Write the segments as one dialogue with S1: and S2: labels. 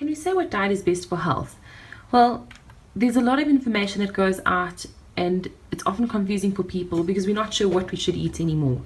S1: Can we say what diet is best for health? Well, there's a lot of information that goes out, and it's often confusing for people because we're not sure what we should eat anymore.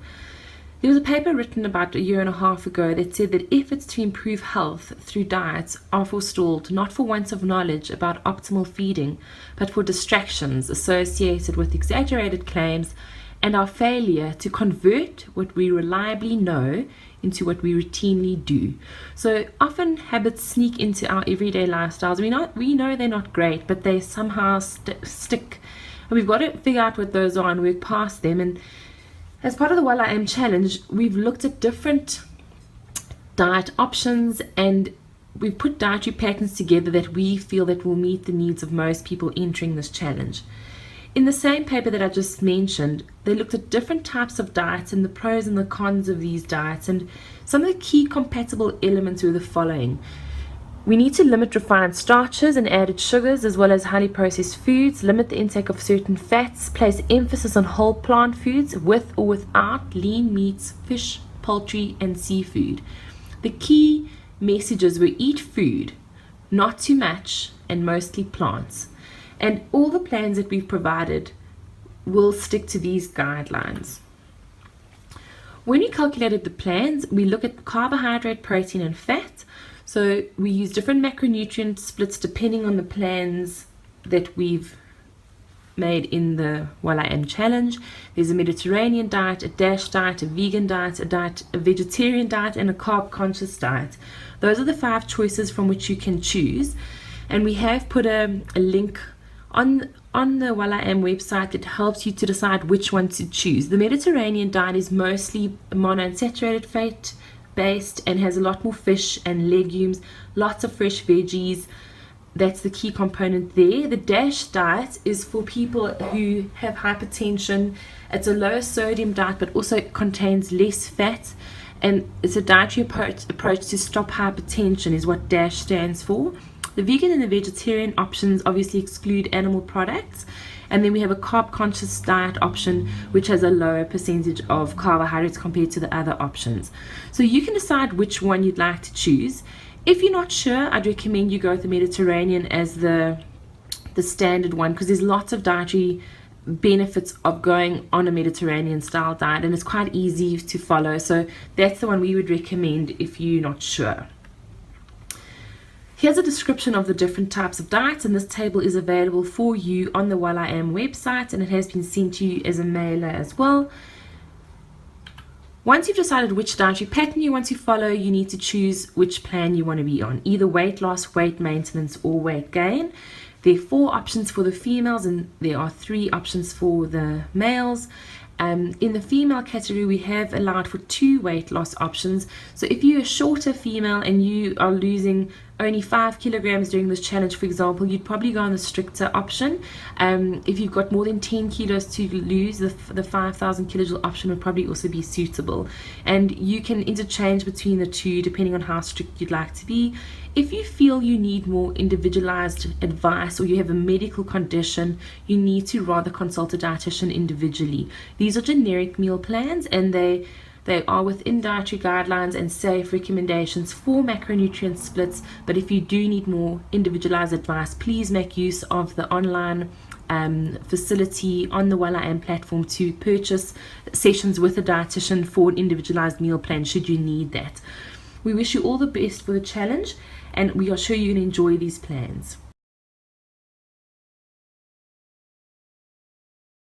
S1: There was a paper written about a year and a half ago that said that efforts to improve health through diets are forestalled, not for want of knowledge about optimal feeding, but for distractions associated with exaggerated claims and our failure to convert what we reliably know into what we routinely do. So often habits sneak into our everyday lifestyles. We know they're not great, but they somehow stick. And we've got to figure out what those are and work past them. And as part of the Well I Am Challenge, we've looked at different diet options, and we've put dietary patterns together that we feel that will meet the needs of most people entering this challenge. In the same paper that I just mentioned, they looked at different types of diets and the pros and the cons of these diets, and some of the key compatible elements were the following. We need to limit refined starches and added sugars, as well as highly processed foods, limit the intake of certain fats, place emphasis on whole plant foods with or without lean meats, fish, poultry, and seafood. The key messages were eat food, not too much, and mostly plants. And all the plans that we've provided will stick to these guidelines. When we calculated the plans, we look at carbohydrate, protein, and fat. So we use different macronutrient splits depending on the plans that we've made in the Well I Am Challenge. There's a Mediterranean diet, a DASH diet, a vegan diet, a vegetarian diet, and a carb-conscious diet. Those are the 5 choices from which you can choose. And we have put a link on the Well I Am website that helps you to decide which one to choose. The Mediterranean diet is mostly monounsaturated fat based and has a lot more fish and legumes, lots of fresh veggies. That's the key component there. The DASH diet is for people who have hypertension. It's a low sodium diet, but also contains less fat, and it's a dietary approach to stop hypertension is what DASH stands for. The vegan and the vegetarian options obviously exclude animal products. And then we have a carb-conscious diet option, which has a lower percentage of carbohydrates compared to the other options. So you can decide which one you'd like to choose. If you're not sure, I'd recommend you go with the Mediterranean as the standard one, because there's lots of dietary benefits of going on a Mediterranean style diet, and it's quite easy to follow. So that's the one we would recommend if you're not sure. Here's a description of the different types of diets, and this table is available for you on the Well I Am website, and it has been sent to you as a mailer as well. Once you've decided which dietary pattern you want to follow, you need to choose which plan you want to be on, either weight loss, weight maintenance, or weight gain. There are 4 options for the females, and there are 3 options for the males. In the female category, we have allowed for 2 weight loss options. So if you're a shorter female and you are losing only 5 kilograms during this challenge, for example, you'd probably go on the stricter option. If you've got more than 10 kilos to lose, the 5,000 kilojoule option would probably also be suitable. And you can interchange between the 2 depending on how strict you'd like to be. If you feel you need more individualized advice, or you have a medical condition, you need to rather consult a dietitian individually. These are generic meal plans, and they are within dietary guidelines and safe recommendations for macronutrient splits. But if you do need more individualized advice, please make use of the online facility on the Well I Am platform to purchase sessions with a dietitian for an individualized meal plan should you need that. We wish you all the best for the challenge, and we are sure you can enjoy these plans.